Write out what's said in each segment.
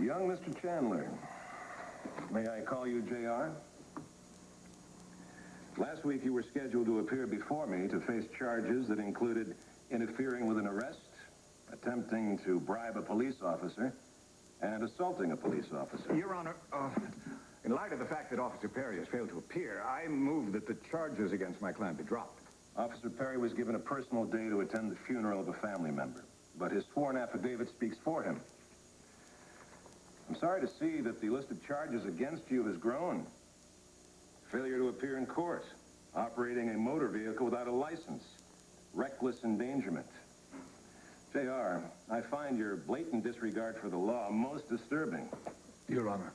Young Mr. Chandler, may I call you J.R.? Last week you were scheduled to appear before me to face charges that included interfering with an arrest, attempting to bribe a police officer, and assaulting a police officer. Your Honor, in light of the fact that Officer Perry has failed to appear, I move that the charges against my client be dropped. Officer Perry was given a personal day to attend the funeral of a family member, but his sworn affidavit speaks for him. I'm sorry to see that the list of charges against you has grown. Failure to appear in court, operating a motor vehicle without a license, reckless endangerment. J.R., I find your blatant disregard for the law most disturbing. Your Honor,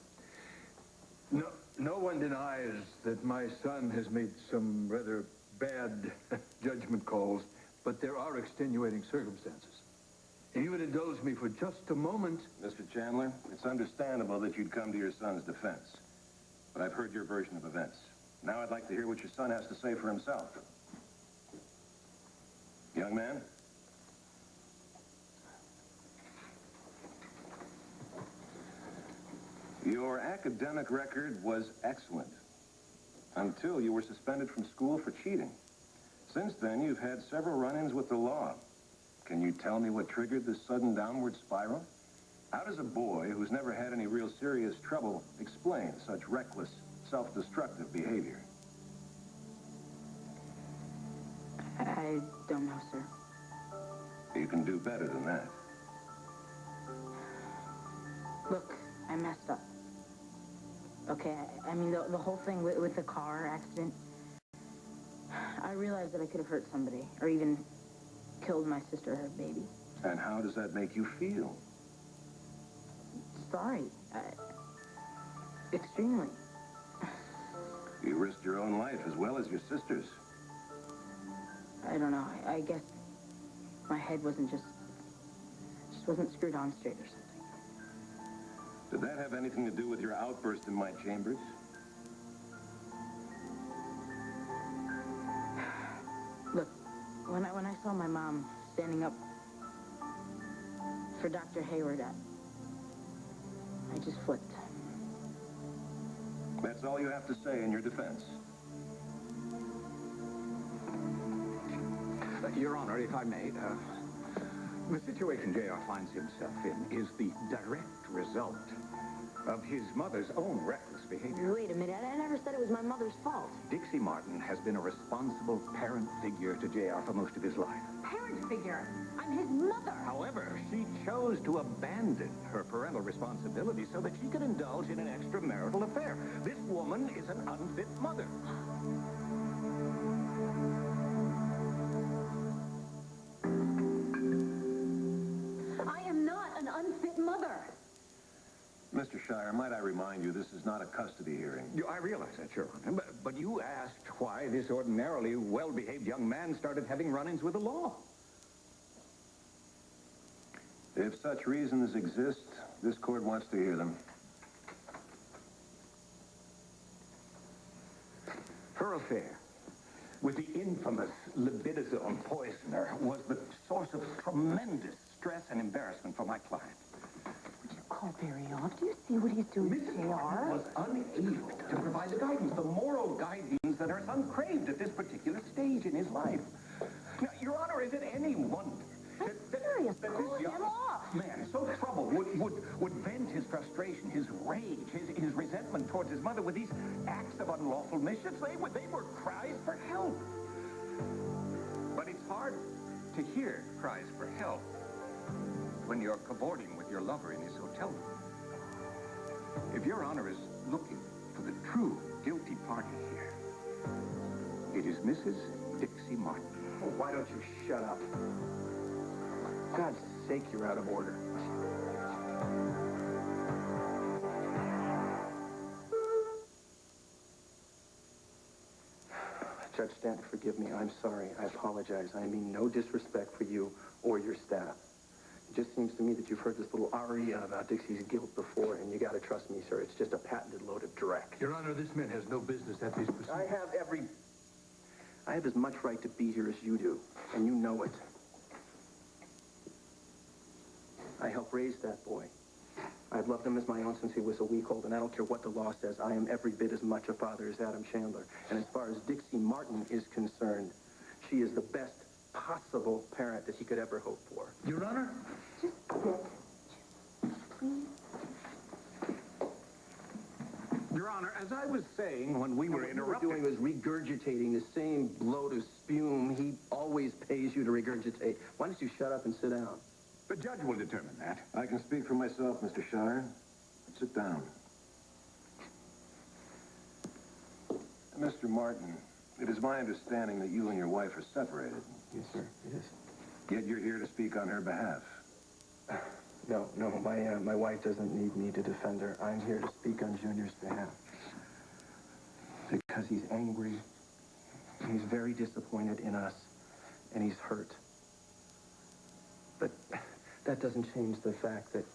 no one denies that my son has made some rather bad judgment calls, but there are extenuating circumstances. If you would indulge me for just a moment... Mr. Chandler, it's understandable that you'd come to your son's defense, but I've heard your version of events. Now I'd like to hear what your son has to say for himself. Young man? Your academic record was excellent until you were suspended from school for cheating. Since then, you've had several run-ins with the law. Can you tell me what triggered this sudden downward spiral? How does a boy who's never had any real serious trouble explain such reckless, self-destructive behavior? I don't know, sir. You can do better than that. Look, I messed up. Okay, I mean, the whole thing with the car accident, I realized that I could have hurt somebody, or even killed my sister or her baby. And how does that make you feel? Sorry. Extremely. You risked your own life as well as your sister's. I don't know. I guess my head wasn't just wasn't screwed on straight or something. Did that have anything to do with your outburst in my chambers? Look, when I saw my mom standing up for Dr. Hayward, I just flipped. That's all you have to say in your defense. Your Honor, if I may, the situation J.R. finds himself in is the direct result of his mother's own reckless behavior. Wait a minute, I never said it was my mother's fault. Dixie Martin has been a responsible parent figure to J.R. for most of his life. Parent figure? I'm his mother. However, she chose to abandon her parental responsibility so that she could indulge in an extramarital affair. This woman is an unfit mother. Mr. Shire, might I remind you, this is not a custody hearing. I realize that, Your Honor, but you asked why this ordinarily well-behaved young man started having run-ins with the law. If such reasons exist, this court wants to hear them. Her affair with the infamous libidazole poisoner was the source of tremendous stress and embarrassment for my client. Call Barry off. Do you see what he's doing, J.R.? was unable to provide the guidance, the moral guidance that her son craved at this particular stage in his life. Now, Your Honor, is it any wonder that this young man, so troubled, would vent his frustration, his rage, his resentment towards his mother with these acts of unlawful mischief? They were cries for help. But it's hard to hear cries for help when you're cavorting with your lover in his hotel room. If Your Honor is looking for the true guilty party here, it is Mrs. Dixie Martin. Oh, why don't you shut up? For God's sake, you're out of order. Judge Stanton, forgive me. I'm sorry. I apologize. I mean no disrespect for you or your staff. It just seems to me that you've heard this little aria about Dixie's guilt before, and you gotta trust me, sir. It's just a patented load of dreck. Your Honor, this man has no business at these proceedings. I have as much right to be here as you do, and you know it. I helped raise that boy. I've loved him as my own since he was a week old, and I don't care what the law says. I am every bit as much a father as Adam Chandler. And as far as Dixie Martin is concerned, she is the best possible parent that he could ever hope for. Your Honor? Just sit. Please. Your Honor, as I was saying when we were interrupted... What you were doing was regurgitating the same bloat of spume he always pays you to regurgitate. Why don't you shut up and sit down? The judge will determine that. I can speak for myself, Mr. Shire. Sit down. Mr. Martin, it is my understanding that you and your wife are separated. Yes, sir, it is. Yet you're here to speak on her behalf. No, my wife doesn't need me to defend her. I'm here to speak on Junior's behalf. Because he's angry, he's very disappointed in us, and he's hurt. But that doesn't change the fact that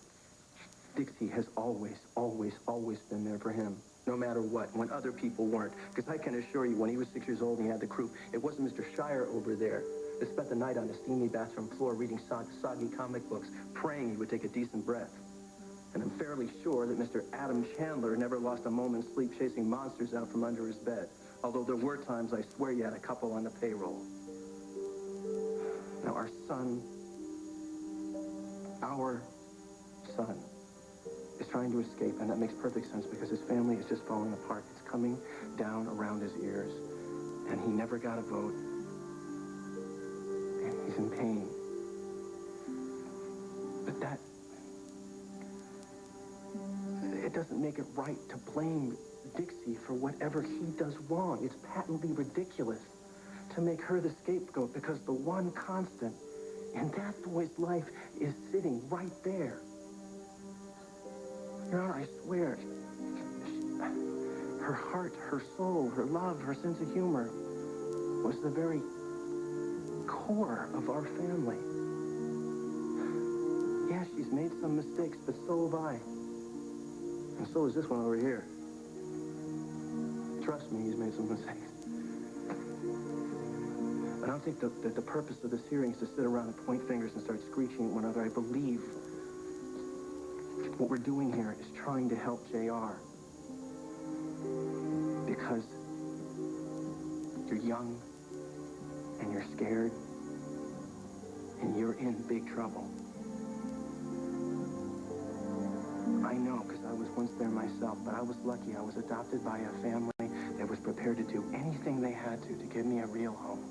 Dixie has always, always, always been there for him, no matter what, when other people weren't. Because I can assure you, when he was 6 years old and he had the croup, it wasn't Mr. Shire over there that spent the night on the steamy bathroom floor reading soggy comic books, praying he would take a decent breath. And I'm fairly sure that Mr. Adam Chandler never lost a moment's sleep chasing monsters out from under his bed. Although there were times I swear you had a couple on the payroll. Now our son is trying to escape, and that makes perfect sense because his family is just falling apart. It's coming down around his ears, and he never got a vote. And he's in pain. But it doesn't make it right to blame Dixie for whatever he does wrong. It's patently ridiculous to make her the scapegoat because the one constant in that boy's life is sitting right there. Your Honor, I swear, her heart, her soul, her love, her sense of humor was the very core of our family. Yeah, she's made some mistakes, but so have I. And so is this one over here. Trust me, he's made some mistakes. I don't think that the purpose of this hearing is to sit around and point fingers and start screeching at one another. I believe what we're doing here is trying to help JR. Because you're young, and you're scared, and you're in big trouble. I know, because I was once there myself, but I was lucky. I was adopted by a family that was prepared to do anything they had to give me a real home.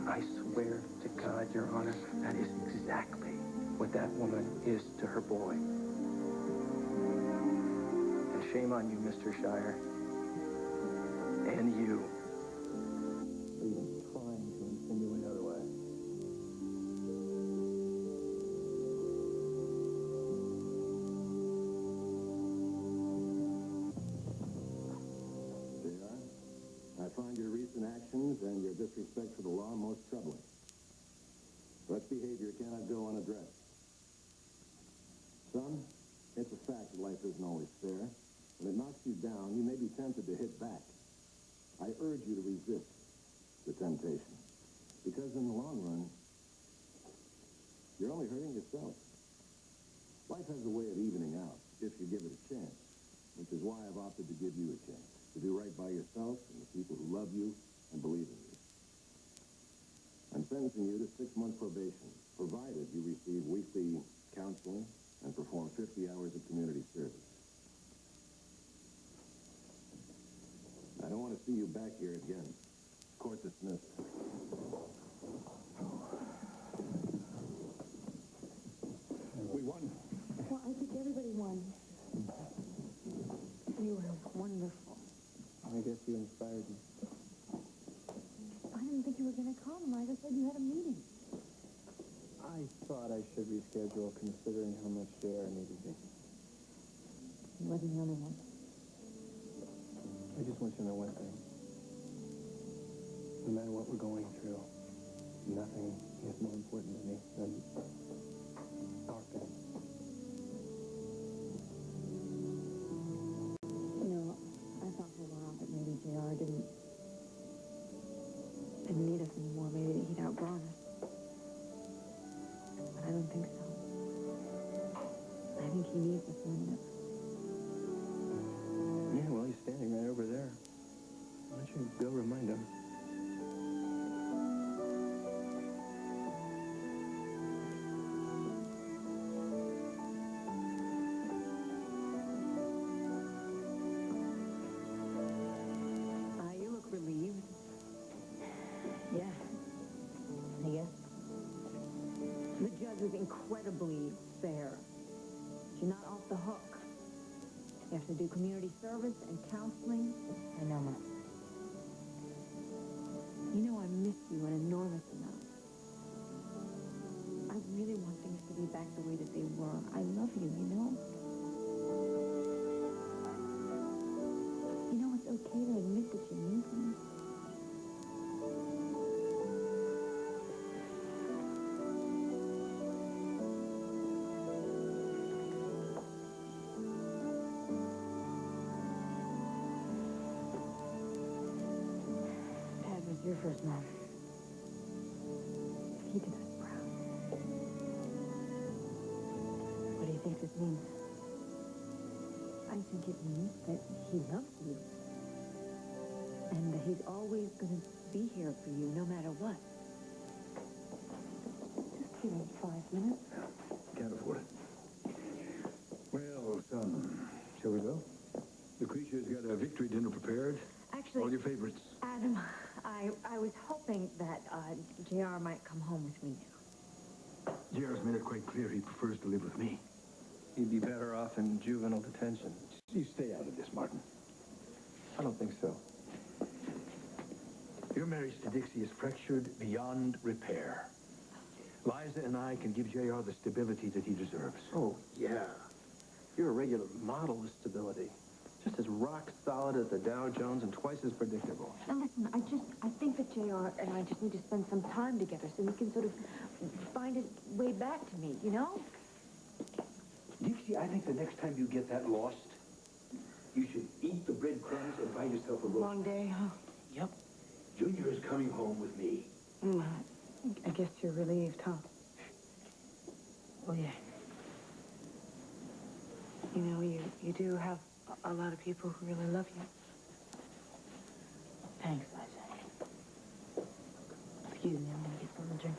I swear to God, Your Honor, that is exactly what that woman is to her boy. And shame on you, Mr. Shire. And you. Even trying to insinuate otherwise. JR, I find your recent actions and your disrespect for the law most troubling. Such behavior cannot go unaddressed. Son, it's a fact that life isn't always fair. When it knocks you down, you may be tempted to hit back. I urge you to resist the temptation. Because in the long run, you're only hurting yourself. Life has a way of evening out if you give it a chance, which is why I've opted to give you a chance to do right by yourself and the people who love you and believe in you. I'm sentencing you to 6-month probation, provided you receive weekly counseling and perform 50 hours of community service. I don't want to see you back here again. Court dismissed. We won. Well, I think everybody won. You were wonderful. I guess you inspired me. I didn't think you were going to come. I just said you had a meeting. I thought I should reschedule considering how much JR needed me. You wasn't the only one. I just want you to know one thing. No matter what we're going through, nothing is more important to me than our family. You know, I thought for a while that maybe JR didn't need us anymore. Maybe he'd outgrown us. But I don't think so. is incredibly fair. You're not off the hook. You have to do community service and counseling. I know, Mom. You know I miss you an enormous amount. I really want things to be back the way that they were. I love you, you know? You know, it's okay to admit that you need me. Dad was your first mom. He did us proud. What do you think this means? I think it means that he loves you. And that he's always going to be here for you, no matter what. Just give him 5 minutes. Can't afford it. Well, son, shall we go? The creature's got a victory dinner prepared. Actually, All your favorites. Adam, I was hoping that JR might come home with me now. JR's made it quite clear he prefers to live with me. He'd be better off in juvenile detention. You stay out of this, Martin. I don't think so. Your marriage to Dixie is fractured beyond repair. Liza and I can give JR the stability that he deserves. Oh, yeah. You're a regular model of stability. Just as rock solid as the Dow Jones and twice as predictable. Now listen, I think that JR and I just need to spend some time together so he can sort of find his way back to me, you know? Dixie, I think the next time you get that lost, you should eat the breadcrumbs and buy yourself a roast. Long day, huh? Yep. Junior is coming home with me. I guess you're relieved, huh? Oh, yeah. You know, you do have a lot of people who really love you. Thanks, Liza. Excuse me, I'm gonna get something to drink.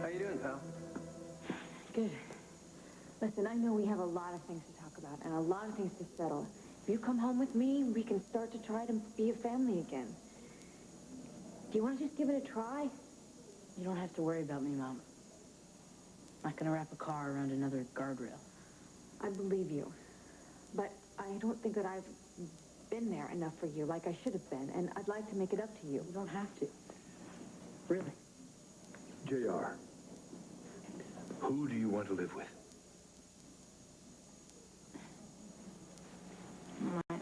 How you doing, pal? Good. Listen, I know we have a lot of things to talk about and a lot of things to settle. If you come home with me, we can start to try to be a family again. Do you want to just give it a try? You don't have to worry about me, Mom. I'm not gonna wrap a car around another guardrail. I believe you. But I don't think that I've been there enough for you like I should have been, and I'd like to make it up to you. You don't have to. Really. JR, who do you want to live with?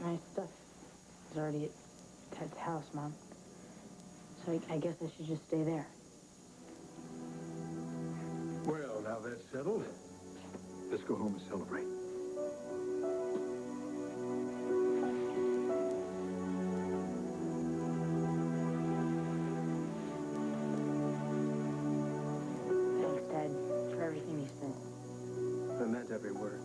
My stuff is already at Ted's house, Mom. So I guess I should just stay there. Well, now that's settled. Let's go home and celebrate. Thanks, Dad, for everything you said. I meant every word.